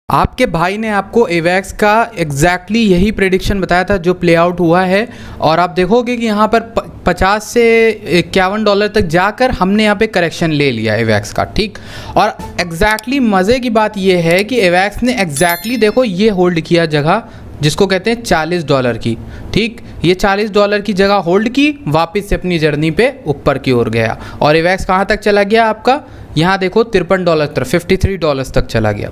आपके भाई ने आपको एवैक्स का एग्जैक्टली यही प्रेडिक्शन बताया था जो प्ले आउट हुआ है। और आप देखोगे कि यहाँ पर 50 से $51 तक जाकर हमने यहाँ पे करेक्शन ले लिया एवैक्स का, ठीक। और एग्जैक्टली मज़े की बात ये है कि एवैक्स ने एग्जैक्टली देखो ये होल्ड किया जगह जिसको कहते हैं $40 की, ठीक। ये $40 की जगह होल्ड की, वापस से अपनी जर्नी पे ऊपर की ओर गया। और एवैक्स कहाँ तक चला गया आपका, यहाँ देखो $53 तक, $53 तक चला गया।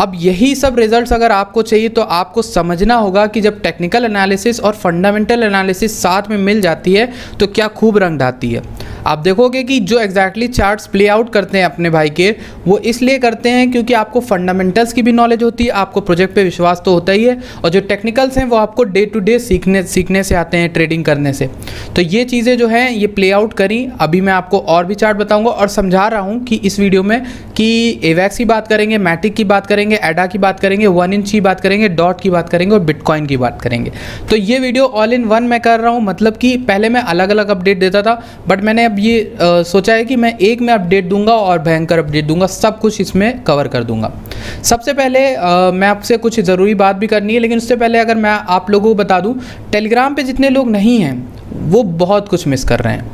अब यही सब रिजल्ट्स अगर आपको चाहिए तो आपको समझना होगा कि जब टेक्निकल एनालिसिस और फंडामेंटल एनालिसिस साथ में मिल जाती है तो क्या खूब रंग ढाती है। आप देखोगे कि जो एग्जैक्टली चार्ट्स प्ले आउट करते हैं अपने भाई के, वो इसलिए करते हैं क्योंकि आपको फंडामेंटल्स की भी नॉलेज होती है, आपको प्रोजेक्ट पे विश्वास तो होता ही है, और जो टेक्निकल्स हैं वो आपको डे टू डे सीखने से आते हैं, ट्रेडिंग करने से। तो ये चीज़ें जो हैं ये प्ले आउट करी। अभी मैं आपको और भी चार्ट बताऊँगा और समझा रहा हूँ कि इस वीडियो में कि एवैक्स की बात करेंगे, मैटिक की बात करेंगे, एडा की बात करेंगे, 1 इंच की बात करेंगे, डॉट की बात करेंगे और बिटकॉइन की बात करेंगे। तो ये वीडियो ऑल इन वन मैं कर रहा हूँ, मतलब कि पहले मैं अलग अलग अपडेट देता था, बट मैंने अब ये सोचा है कि मैं एक में अपडेट दूंगा और भयंकर अपडेट दूंगा, सब कुछ इसमें कवर कर दूंगा। सबसे पहले मैं आपसे कुछ ज़रूरी बात भी करनी है, लेकिन उससे पहले अगर मैं आप लोगों को बता दूं, टेलीग्राम पे जितने लोग नहीं हैं वो बहुत कुछ मिस कर रहे हैं,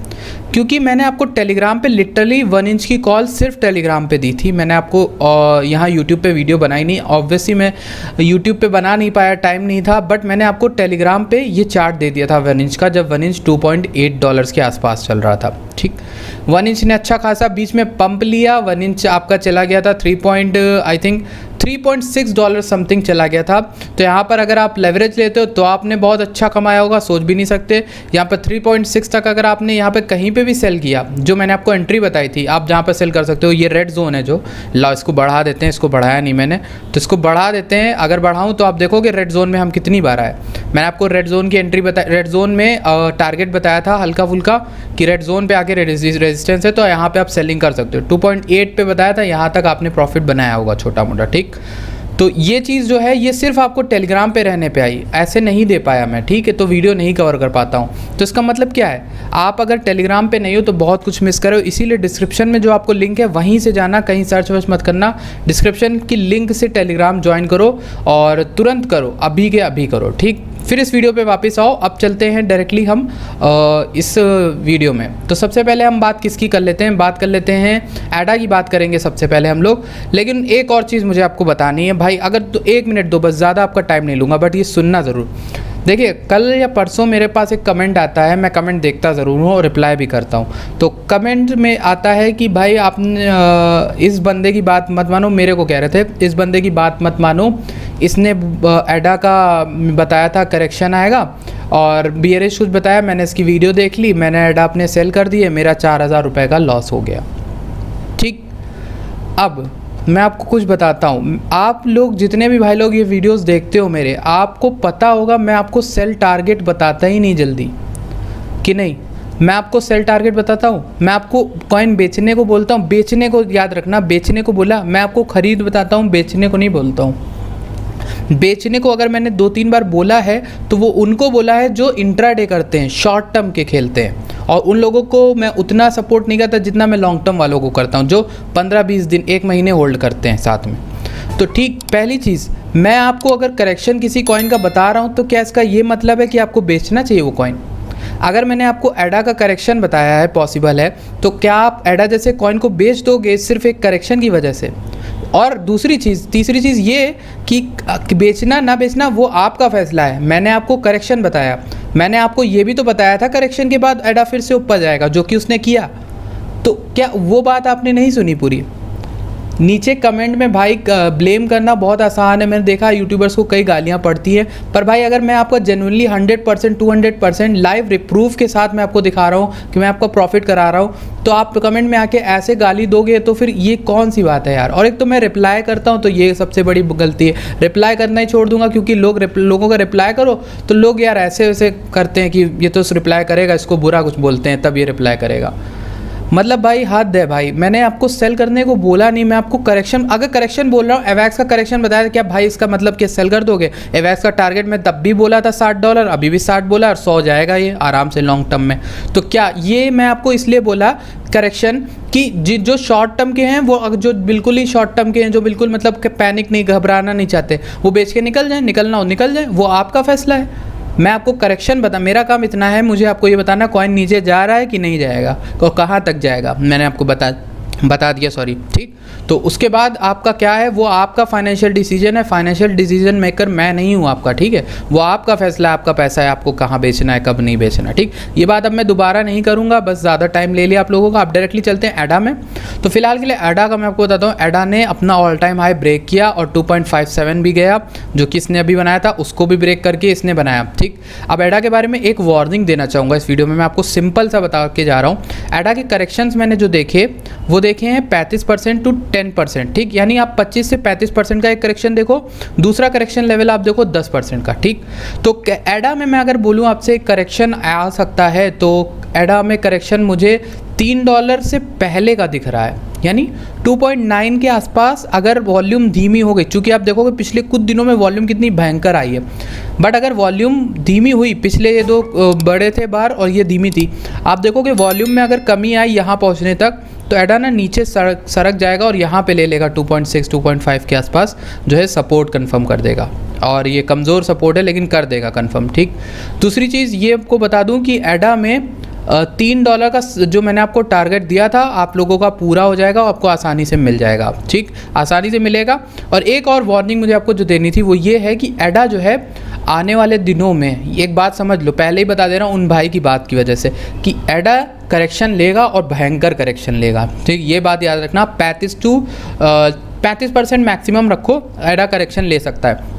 क्योंकि मैंने आपको टेलीग्राम पे लिटरली 1 इंच की कॉल सिर्फ टेलीग्राम पे दी थी। मैंने आपको यहाँ यूट्यूब पे वीडियो बनाई नहीं, ऑब्वियसली मैं यूट्यूब पे बना नहीं पाया, टाइम नहीं था, बट मैंने आपको टेलीग्राम पे ये चार्ट दे दिया था 1 इंच का, जब 1 इंच $2.8 के आसपास चल रहा था, ठीक। 1 इंच ने अच्छा खासा बीच में पंप लिया, 1 इंच आपका चला गया था $3.6 समथिंग चला गया था। तो यहाँ पर अगर आप लेवरेज लेते हो तो आपने बहुत अच्छा कमाया होगा, सोच भी नहीं सकते। यहाँ पर 3.6 तक अगर आपने यहाँ पे कहीं पे भी सेल किया, जो मैंने आपको एंट्री बताई थी, आप जहाँ पर सेल कर सकते हो। ये रेड जोन है जो, ला इसको बढ़ा देते हैं, इसको बढ़ाया नहीं मैंने, तो इसको बढ़ा देते हैं। अगर बढ़ाऊँ तो आप देखोगे रेड जोन में हम कितनी बार आए। मैंने आपको रेड जोन की एंट्री बताई, रेड जोन में टारगेट बताया था हल्का फुल्का कि रेड जोन पे आके रेजिस्टेंस है, तो यहाँ पे आप सेलिंग कर सकते हो। 2.8 पे बताया था, यहाँ तक आपने प्रॉफिट बनाया होगा छोटा मोटा, ठीक। तो ये चीज़ जो है ये सिर्फ आपको टेलीग्राम पे रहने पे आई, ऐसे नहीं दे पाया मैं, ठीक है, तो वीडियो नहीं कवर कर पाता हूँ। तो इसका मतलब क्या है, आप अगर टेलीग्राम पे नहीं हो तो बहुत कुछ मिस करो। इसीलिए डिस्क्रिप्शन में जो आपको लिंक है वहीं से जाना, कहीं सर्च वर्च मत करना, डिस्क्रिप्शन की लिंक से टेलीग्राम ज्वाइन करो और तुरंत करो, अभी के अभी करो, ठीक। फिर इस वीडियो पे वापस आओ। अब चलते हैं डायरेक्टली हम इस वीडियो में। तो सबसे पहले हम बात किसकी कर लेते हैं, बात कर लेते हैं एडा की बात करेंगे सबसे पहले हम लोग। लेकिन एक और चीज़ मुझे आपको बतानी है भाई, अगर तो 1 मिनट दो, बस ज़्यादा आपका टाइम नहीं लूँगा, बट ये सुनना ज़रूर। देखिए, कल या परसों मेरे पास एक कमेंट आता है, मैं कमेंट देखता ज़रूर हूँ और रिप्लाई भी करता हूँ। तो कमेंट में आता है कि भाई आपने इस बंदे की बात मत मानो, मेरे को कह रहे थे इस बंदे की बात मत मानो, इसने एडा का बताया था करेक्शन आएगा और बियरिश कुछ बताया, मैंने इसकी वीडियो देख ली, मैंने एडा अपने सेल कर दिए, मेरा 4000 रुपये का लॉस हो गया, ठीक। अब मैं आपको कुछ बताता हूँ, आप लोग जितने भी भाई लोग ये वीडियोस देखते हो मेरे, आपको पता होगा मैं आपको सेल टारगेट बताता ही नहीं जल्दी, कि नहीं। मैं आपको सेल टारगेट बताता हूँ, मैं आपको कॉइन बेचने को बोलता हूँ, बेचने को याद रखना, बेचने को बोला, मैं आपको खरीद बताता हूँ, बेचने को नहीं बोलता हूँ। बेचने को अगर मैंने 2-3 बार बोला है तो वो उनको बोला है जो इंट्राडे करते हैं, शॉर्ट टर्म के खेलते हैं, और उन लोगों को मैं उतना सपोर्ट नहीं करता जितना मैं लॉन्ग टर्म वालों को करता हूं, जो 15-20 दिन 1 महीने होल्ड करते हैं साथ में। तो ठीक, पहली चीज़, मैं आपको अगर करेक्शन किसी कॉइन का बता रहा हूं तो क्या इसका ये मतलब है कि आपको बेचना चाहिए वो कॉइन। अगर मैंने आपको एडा का करेक्शन बताया है, पॉसिबल है, तो क्या आप एडा जैसे कॉइन को बेच दोगे सिर्फ एक करेक्शन की वजह से। और दूसरी चीज़, तीसरी चीज़ ये कि बेचना ना बेचना वो आपका फैसला है। मैंने आपको करेक्शन बताया, मैंने आपको ये भी तो बताया था करेक्शन के बाद एडा फिर से ऊपर जाएगा, जो कि उसने किया। तो क्या वो बात आपने नहीं सुनी पूरी। नीचे कमेंट में भाई ब्लेम करना बहुत आसान है, मैंने देखा यूट्यूबर्स को कई गालियां पड़ती हैं, पर भाई अगर मैं आपको जेन्युइनली 100% 200% लाइव प्रूफ के साथ मैं आपको दिखा रहा हूं कि मैं आपको प्रॉफिट करा रहा हूं, तो आप कमेंट में आके ऐसे गाली दोगे तो फिर ये कौन सी बात है यार। और एक तो मैं रिप्लाई करता हूं, तो ये सबसे बड़ी गलती है, रिप्लाई करना ही छोड़ दूंगा, क्योंकि लोगों का रिप्लाई करो तो लोग यार ऐसे वैसे करते हैं कि ये तो रिप्लाई करेगा, इसको बुरा कुछ बोलते हैं तब ये रिप्लाई करेगा। मतलब भाई हद है भाई, मैंने आपको सेल करने को बोला नहीं, मैं आपको करेक्शन, अगर करेक्शन बोल रहा हूँ, एवैक्स का करेक्शन बताया, क्या भाई इसका मतलब क्या सेल कर दोगे। एवैक्स का टारगेट मैं तब भी बोला था $60, अभी भी 60 बोला, और 100 जाएगा ये आराम से लॉन्ग टर्म में। तो क्या ये मैं आपको इसलिए बोला करेक्शन कि जो शॉर्ट टर्म के हैं वो जो बिल्कुल ही शॉर्ट टर्म के हैं, जो बिल्कुल मतलब कि पैनिक नहीं, घबराना नहीं चाहते, वो बेच के निकल जाएं, निकलना हो निकल जाएं, वो आपका फैसला है। मैं आपको करेक्शन मेरा काम इतना है, मुझे आपको ये बताना कॉइन नीचे जा रहा है कि नहीं जाएगा और कहाँ तक जाएगा, मैंने आपको बता दिया, सॉरी, ठीक। तो उसके बाद आपका क्या है, वो आपका फाइनेंशियल डिसीजन है, फाइनेंशियल डिसीजन मेकर मैं नहीं हूँ आपका, ठीक है। वो आपका फैसला है, आपका पैसा है, आपको कहाँ बेचना है, कब नहीं बेचना, ठीक। ये बात अब मैं दोबारा नहीं करूँगा, बस ज़्यादा टाइम ले लिया आप लोगों का। आप डायरेक्टली चलते हैं एडा में। तो फिलहाल के लिए एडा का मैं आपको बताता हूँ, एडा ने अपना ऑल टाइम हाई ब्रेक किया और 2.57 भी गया, जो कि इसने अभी बनाया था उसको भी ब्रेक करके इसने बनाया, ठीक। अब एडा के बारे में एक वार्निंग देना चाहूँगा इस वीडियो में, मैं आपको सिंपल सा बता के जा रहा हूँ। एडा के करेक्शंस मैंने जो देखे वो देखे हैं 35% टू 10%, ठीक। यानी आप 25 से 35% का एक करेक्शन देखो, दूसरा करेक्शन लेवल आप देखो 10% का, ठीक। तो एडा में मैं अगर बोलूँ आपसे करेक्शन आ सकता है, तो एडा में करेक्शन मुझे $3 से पहले का दिख रहा है, यानी 2.9 के आसपास अगर वॉल्यूम धीमी हो गई, चूँकि आप देखोगे पिछले कुछ दिनों में वॉल्यूम कितनी भयंकर आई है, बट अगर वॉल्यूम धीमी हुई, पिछले ये दो बड़े थे बार और ये धीमी थी, आप देखोगे वॉल्यूम में अगर कमी आई यहाँ पहुँचने तक, तो एडा ना नीचे सरक जाएगा और यहाँ पे ले लेगा 2.6 2.5 के आसपास, जो है सपोर्ट कंफर्म कर देगा। और ये कमज़ोर सपोर्ट है लेकिन कर देगा कंफर्म, ठीक। दूसरी चीज़ ये आपको बता दूं कि एडा में $3 का जो मैंने आपको टारगेट दिया था आप लोगों का पूरा हो जाएगा और आपको आसानी से मिल जाएगा, ठीक, आसानी से मिलेगा। और एक और वार्निंग मुझे आपको जो देनी थी वो ये है कि एडा जो है आने वाले दिनों में, एक बात समझ लो, पहले ही बता दे रहा हूँ उन भाई की बात की वजह से, कि एडा करेक्शन लेगा और भयंकर करेक्शन लेगा, ठीक। ये बात याद रखना, 35% मैक्सिमम रखो, एडा करेक्शन ले सकता है।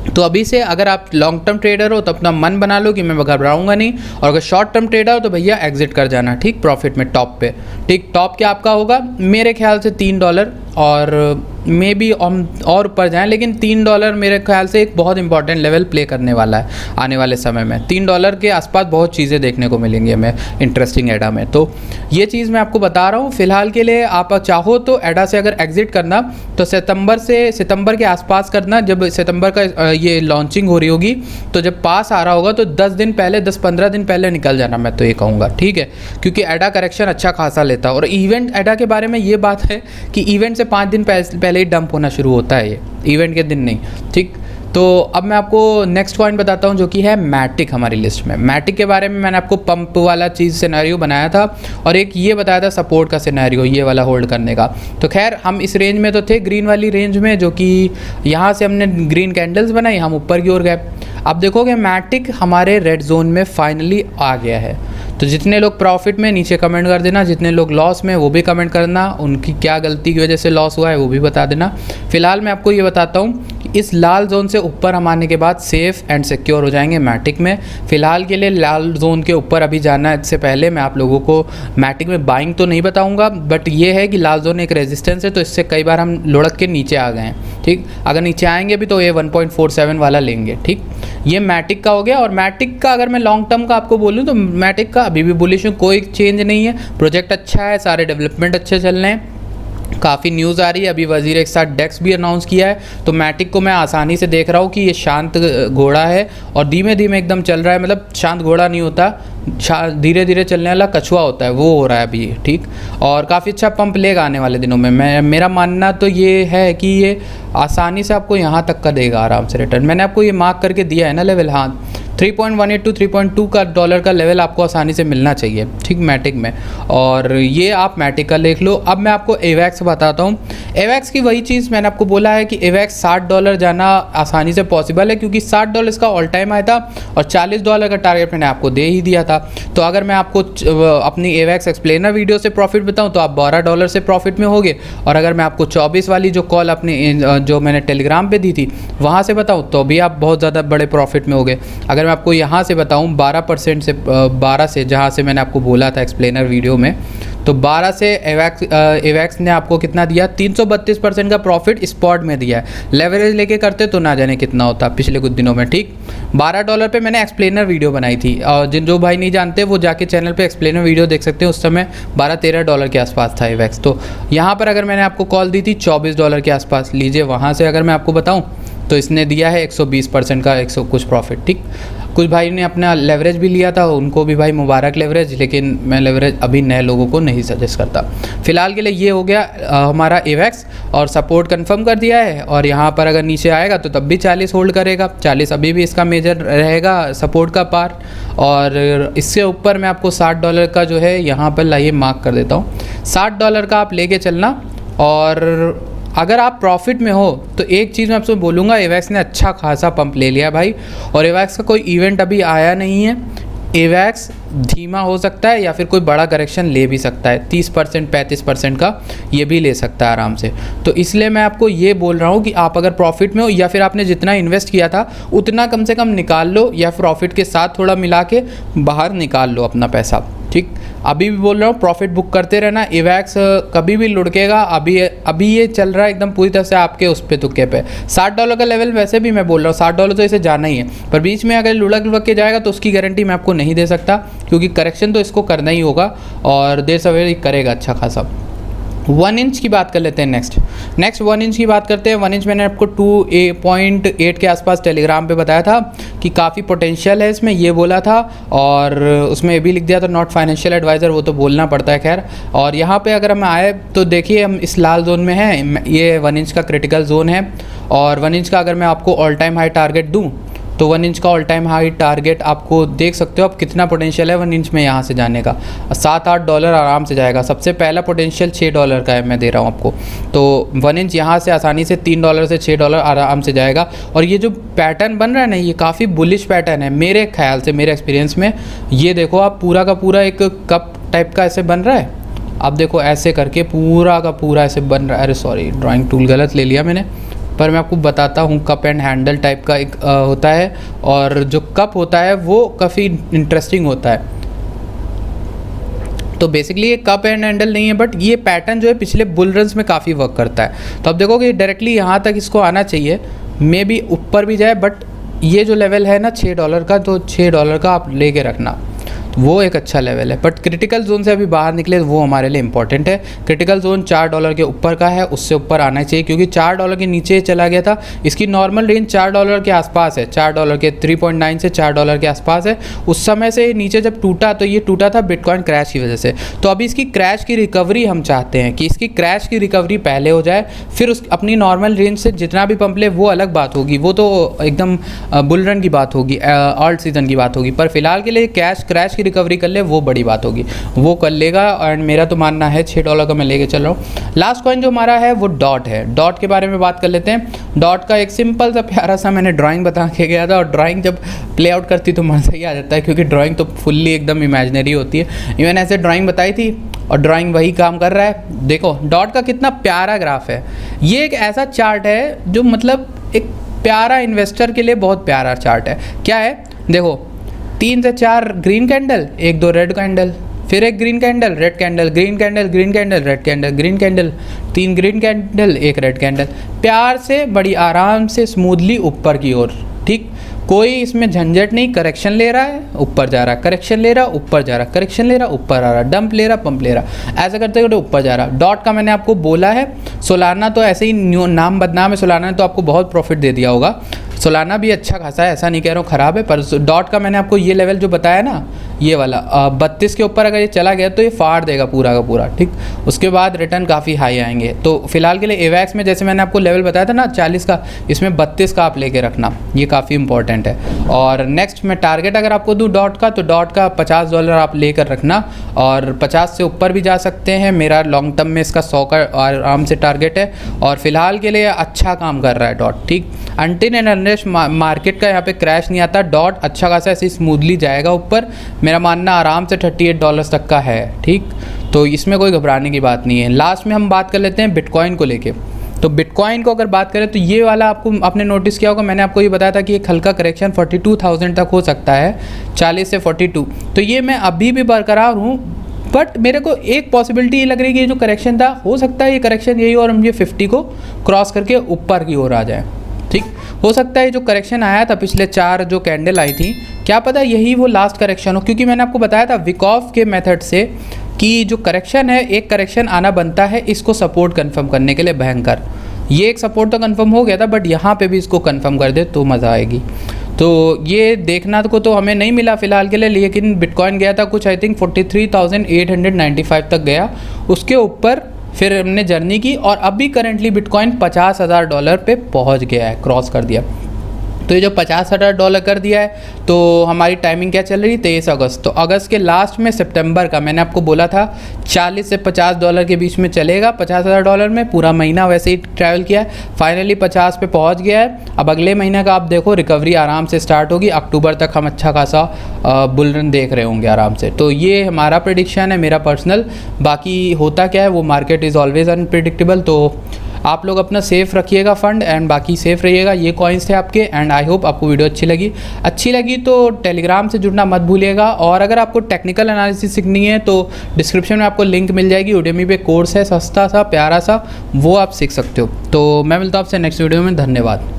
तो अभी से अगर आप लॉन्ग टर्म ट्रेडर हो तो अपना मन बना लो कि मैं घबराऊंगा नहीं, और अगर शॉर्ट टर्म ट्रेडर हो तो भैया एग्जिट कर जाना, ठीक, प्रॉफिट में टॉप पे, ठीक। टॉप क्या आपका होगा मेरे ख्याल से $3 और मे बी और ऊपर जाएं, लेकिन $3 मेरे ख्याल से एक बहुत इंपॉर्टेंट लेवल प्ले करने वाला है आने वाले समय में। $3 के आसपास बहुत चीज़ें देखने को मिलेंगी हमें इंटरेस्टिंग एडा में, तो ये चीज़ मैं आपको बता रहा हूँ। फिलहाल के लिए आप चाहो तो एडा से अगर एग्जिट करना तो सितंबर के आसपास करना, जब सितंबर का ये लॉन्चिंग हो रही होगी, तो जब पास आ रहा होगा तो 10-15 दिन पहले निकल जाना, मैं तो ये कहूँगा, ठीक है, क्योंकि एडा करेक्शन अच्छा खासा लेता है। और इवेंट एडा के बारे में ये बात है कि इवेंट से 5 दिन पहले ही डंप होना शुरू होता है, ये इवेंट के दिन नहीं, ठीक। तो अब मैं आपको नेक्स्ट पॉइंट बताता हूँ जो कि है मैटिक हमारी लिस्ट में। मैटिक के बारे में मैंने आपको पंप वाला चीज़ सिनेरियो बनाया था और एक ये बताया था सपोर्ट का सिनेरियो, ये वाला होल्ड करने का। तो खैर हम इस रेंज में तो थे, ग्रीन वाली रेंज में, जो कि यहाँ से हमने ग्रीन कैंडल्स बनाई, हम ऊपर की ओर गए। अब देखोगे मैटिक हमारे रेड जोन में फाइनली आ गया है। तो जितने लोग प्रॉफिट में नीचे कमेंट कर देना, जितने लोग लॉस में वो भी कमेंट करना, उनकी क्या गलती की वजह से लॉस हुआ है वो भी बता देना। फिलहाल मैं आपको ये बताता हूँ कि इस लाल जोन से ऊपर हम आने के बाद सेफ़ एंड सिक्योर हो जाएंगे मैटिक में। फ़िलहाल के लिए लाल जोन के ऊपर अभी जाना है, इससे पहले मैं आप लोगों को मैटिक में बाइंग तो नहीं बताऊँगा, बट ये है कि लाल जोन एक रेजिस्टेंस है, तो इससे कई बार हम लुढ़क के नीचे आ गए हैं, ठीक। अगर नीचे आएंगे भी तो ये 1.47 वाला लेंगे, ठीक। ये मैटिक का हो गया। और मैटिक का अगर मैं लॉन्ग टर्म का आपको बोलूँ तो मैटिक का अभी भी बुलिश हूँ, कोई चेंज नहीं है, प्रोजेक्ट अच्छा है, सारे डेवलपमेंट अच्छे चल रहे हैं, काफ़ी न्यूज़ आ रही है। अभी वजीर एक साथ डेक्स भी अनाउंस किया है, तो मैटिक को मैं आसानी से देख रहा हूँ कि ये शांत घोड़ा है और धीमे धीमे एकदम चल रहा है। मतलब शांत घोड़ा नहीं होता, धीरे धीरे चलने वाला कछुआ होता है, वो हो रहा है अभी, ठीक। और काफ़ी अच्छा पंप लेगा आने वाले दिनों में। मेरा मानना तो ये है कि ये आसानी से आपको यहाँ तक का देगा आराम से रिटर्न। मैंने आपको ये मार्क करके दिया है ना लेवल, हाँ 3.18 to 3.2 का डॉलर का लेवल आपको आसानी से मिलना चाहिए, ठीक, मैटिक में। और ये आप मैटिक का देख लो। अब मैं आपको एवैक्स बताता हूँ। एवैक्स की वही चीज़ मैंने आपको बोला है कि एवैक्स $60 जाना आसानी से पॉसिबल है, क्योंकि $60 का ऑल टाइम आया था और $40 का टारगेट मैंने आपको दे ही दिया था। तो अगर मैं आपको अपनी एवैक्स एक्सप्लेनर वीडियो से प्रॉफिट बताऊँ तो आप $12 से प्रॉफिट में होगे, और अगर मैं आपको 24 वाली जो कॉल अपनी जो मैंने टेलीग्राम पे दी थी वहाँ से बताऊँ तो भी आप बहुत ज़्यादा बड़े प्रॉफिट में होगे। अगर मैं आपको यहाँ से बताऊँ 12% से 12 से, जहाँ से मैंने आपको बोला था एक्सप्लेनर वीडियो में, तो 12 से एवैक्स ने आपको कितना दिया, 332% का प्रॉफिट स्पॉट में दिया है। लेवरेज लेके करते तो ना जाने कितना होता पिछले कुछ दिनों में, ठीक। $12 पे मैंने एक्सप्लेनर वीडियो बनाई थी, और जो भाई नहीं जानते वो जाके चैनल पे एक्सप्लेनर वीडियो देख सकते हैं। उस समय $12-13 के आसपास था एवैक्स। तो यहाँ पर अगर मैंने आपको कॉल दी थी $24 के आसपास, लीजिए वहाँ से अगर मैं आपको बताऊँ तो इसने दिया है 120% का 100 कुछ प्रॉफिट, ठीक। कुछ भाई ने अपना लेवरेज भी लिया था, उनको भी भाई मुबारक लेवरेज, लेकिन मैं लेवरेज अभी नए लोगों को नहीं सजेस्ट करता। फिलहाल के लिए ये हो गया हमारा एवेक्स, और सपोर्ट कंफर्म कर दिया है। और यहाँ पर अगर नीचे आएगा तो तब भी 40 होल्ड करेगा, 40 अभी भी इसका मेजर रहेगा सपोर्ट का पार। और इससे ऊपर मैं आपको $60 का जो है यहाँ पर लाइए मार्क कर देता हूँ, $60 का आप लेके चलना। और अगर आप प्रॉफिट में हो तो एक चीज़ मैं आपसे बोलूँगा, एवेक्स ने अच्छा खासा पंप ले लिया भाई, और एवेक्स का कोई इवेंट अभी आया नहीं है। एवेक्स धीमा हो सकता है या फिर कोई बड़ा करेक्शन ले भी सकता है, 30% 35% का ये भी ले सकता है आराम से। तो इसलिए मैं आपको ये बोल रहा हूँ कि आप अगर प्रॉफिट में हो या फिर आपने जितना इन्वेस्ट किया था उतना कम से कम निकाल लो, या प्रॉफिट के साथ थोड़ा मिला के बाहर निकाल लो अपना पैसा, ठीक। अभी भी बोल रहा हूँ प्रॉफिट बुक करते रहना, एवेक्स कभी भी लुढ़केगा। अभी ये चल रहा है एकदम पूरी तरह से आपके उस पे तुक्के पे। $60 का लेवल वैसे भी मैं बोल रहा हूँ, $60 तो इसे जाना ही है, पर बीच में अगर लुढ़क के जाएगा तो उसकी गारंटी मैं आपको नहीं दे सकता, क्योंकि करेक्शन तो इसको करना ही होगा और देर सवेरे करेगा अच्छा खासा। 1 इंच की बात कर लेते हैं। नेक्स्ट 1 इंच की बात करते हैं। 1 इंच मैंने आपको 2.8 के आसपास टेलीग्राम पे बताया था कि काफ़ी पोटेंशियल है इसमें, ये बोला था, और उसमें ये भी लिख दिया था नॉट फाइनेंशियल एडवाइज़र, वो तो बोलना पड़ता है खैर। और यहाँ पे अगर हम आए तो देखिए हम इस लाल जोन में हैं, ये 1 इंच का क्रिटिकल जोन है। और 1 इंच का अगर मैं आपको ऑल टाइम हाई टारगेट दूँ तो 1 इंच का ऑल टाइम हाई टारगेट आपको देख सकते हो आप कितना पोटेंशियल है 1 इंच में यहाँ से जाने का, $7-8 आराम से जाएगा। सबसे पहला पोटेंशियल $6 का है, मैं दे रहा हूँ आपको। तो 1 इंच यहाँ से आसानी से $3 से $6 आराम से जाएगा। और ये जो पैटर्न बन रहा है ना, ये काफ़ी बुलिश पैटर्न है मेरे ख्याल से, मेरे एक्सपीरियंस में। ये देखो आप पूरा का पूरा एक कप टाइप का ऐसे बन रहा है, आप देखो ऐसे करके पूरा का पूरा ऐसे बन रहा है। अरे सॉरी, ड्राइंग टूल गलत ले लिया मैंने, पर मैं आपको बताता हूँ कप एंड हैंडल टाइप का एक होता है, और जो कप होता है वो काफ़ी इंटरेस्टिंग होता है। तो बेसिकली ये कप एंड हैंडल नहीं है, बट ये पैटर्न जो है पिछले बुल रन्स में काफ़ी वर्क करता है। तो अब देखो कि डायरेक्टली यहाँ तक इसको आना चाहिए, मे बी ऊपर भी जाए, बट ये जो लेवल है ना $6 का, तो $6 का आप लेके रखना, वो एक अच्छा लेवल है। बट क्रिटिकल जोन से अभी बाहर निकले वो हमारे लिए इंपॉर्टेंट है। क्रिटिकल जोन $4 के ऊपर का है, उससे ऊपर आना चाहिए, क्योंकि $4 के नीचे चला गया था। इसकी नॉर्मल रेंज $4 के आसपास है, $4 के 3.9 से $4 के आसपास है। उस समय से नीचे जब टूटा तो ये टूटा था बिटकॉइन क्रैश की वजह से। तो अभी इसकी क्रैश की रिकवरी हम चाहते हैं कि इसकी क्रैश की रिकवरी पहले हो जाए, फिर उस अपनी नॉर्मल रेंज से जितना भी पंप ले वो अलग बात होगी, वो तो एकदम बुल रन की बात होगी, ऑल्ट सीजन की बात होगी। पर फिलहाल के लिए क्रैश की रिकवरी कर ले वो बड़ी बात होगी, वो कर लेगा। एंड मेरा तो मानना है $6 का मैं लेके चल रहा हूँ। लास्ट कॉइन जो हमारा है वो डॉट है। डॉट के बारे में बात कर लेते हैं। डॉट का एक सिंपल सा प्यारा सा मैंने ड्राइंग बता के गया था, और ड्राइंग जब प्ले आउट करती तो मज़ा ही आ जाता है, क्योंकि ड्राइंग तो फुल्ली एकदम इमेजिनरी होती है। इवन ऐसे ड्राइंग बताई थी और ड्राइंग वही काम कर रहा है। देखो डॉट का कितना प्यारा ग्राफ है। ये एक ऐसा चार्ट है जो मतलब एक प्यारा इन्वेस्टर के लिए बहुत प्यारा चार्ट है। क्या है, देखो 3 से 4 ग्रीन कैंडल, 1-2 रेड कैंडल, फिर एक green candle, red candle, green candle, green candle, red candle, green candle, 3 green candle, 1 red candle, प्यार से बड़ी आराम से स्मूथली ऊपर की ओर, ठीक। कोई इसमें झंझट नहीं, करेक्शन ले रहा है ऊपर जा रहा है, करेक्शन ले रहा है ऊपर जा रहा है, करेक्शन ले रहा है ऊपर आ रहा है, डंप ले रहा पंप ले रहा, ऐसा करते करते ऊपर जा रहा। डॉट का मैंने आपको बोला है, सोलाना तो ऐसे ही नाम बदनाम है, सोलाना ने तो आपको बहुत प्रॉफिट दे दिया होगा। सोलाना भी अच्छा खासा है, ऐसा नहीं कह रहा हूँ ख़राब है, पर डॉट का मैंने आपको ये लेवल जो बताया ना, ये वाला 32 के ऊपर अगर ये चला गया तो ये फाड़ देगा पूरा का पूरा, ठीक। उसके बाद रिटर्न काफ़ी हाई आएंगे। तो फिलहाल के लिए एवेक्स में जैसे मैंने आपको लेवल बताया था ना 40 का, इसमें 32 का आप लेके रखना, ये काफ़ी इंपॉर्टेंट है। और नेक्स्ट मैं टारगेट अगर आपको दूँ डॉट का, तो डॉट का $50 आप लेकर रखना, और 50 से ऊपर भी जा सकते हैं। मेरा लॉन्ग टर्म में इसका 100 का आराम से टारगेट है, और फिलहाल के लिए अच्छा काम कर रहा है डॉट, ठीक। अनटिल एंड अनलेस मार्केट का यहाँ पे क्रैश नहीं आता, डॉट अच्छा खासा ऐसे स्मूथली जाएगा ऊपर। मेरा मानना आराम से $38 तक का है, ठीक। तो इसमें कोई घबराने की बात नहीं है। लास्ट में हम बात कर लेते हैं बिटकॉइन को लेके। तो बिटकॉइन को अगर बात करें तो ये वाला आपको आपने नोटिस किया होगा, मैंने आपको ये बताया था कि एक हल्का करेक्शन 42,000 तक हो सकता है, 40 से 42। तो ये मैं अभी भी बरकरार हूँ, बट मेरे को एक पॉसिबिलिटी ये लग रही है कि ये जो करेक्शन था, हो सकता है ये करेक्शन यही और हम ये 50 को क्रॉस करके ऊपर की ओर आ जाए, ठीक। हो सकता है जो करेक्शन आया था पिछले 4 जो कैंडल आई थी, क्या पता यही वो लास्ट करेक्शन हो, क्योंकि मैंने आपको बताया था विकॉफ के मेथड से कि जो करेक्शन है, एक करेक्शन आना बनता है इसको सपोर्ट कंफर्म करने के लिए भयंकर। ये एक सपोर्ट तो कंफर्म हो गया था, बट यहाँ पे भी इसको कंफर्म कर दे तो मज़ा आएगी। तो ये देखना को तो हमें नहीं मिला फ़िलहाल के लिए, लेकिन बिटकॉइन गया था कुछ आई थिंक 43,895 तक गया। उसके ऊपर फिर हमने जर्नी की और अभी करेंटली बिटकॉइन $50,000 पे पहुंच गया है, क्रॉस कर दिया। तो ये जो $50,000 कर दिया है, तो हमारी टाइमिंग क्या चल रही है 23 अगस्त। तो अगस्त के लास्ट में सितंबर का मैंने आपको बोला था $40 से $50 के बीच में चलेगा। $50,000 में पूरा महीना वैसे ही ट्रैवल किया है, फाइनली 50 पे पहुंच गया है। अब अगले महीने का आप देखो रिकवरी आराम से स्टार्ट होगी, अक्टूबर तक हम अच्छा खासा बुल रन देख रहे होंगे आराम से। तो ये हमारा प्रेडिक्शन है, मेरा पर्सनल। बाकी होता क्या है, वो मार्केट इज़ ऑलवेज अनप्रिडिक्टेबल। तो आप लोग अपना सेफ़ रखिएगा फंड, एंड बाकी सेफ़ रहिएगा। ये कॉइन्स थे आपके, एंड आई होप आपको वीडियो अच्छी लगी तो टेलीग्राम से जुड़ना मत भूलिएगा। और अगर आपको टेक्निकल एनालिसिस सीखनी है तो डिस्क्रिप्शन में आपको लिंक मिल जाएगी, Udemy पे कोर्स है सस्ता सा प्यारा सा, वो आप सीख सकते हो। तो मैं मिलता हूँ आपसे नेक्स्ट वीडियो में, धन्यवाद।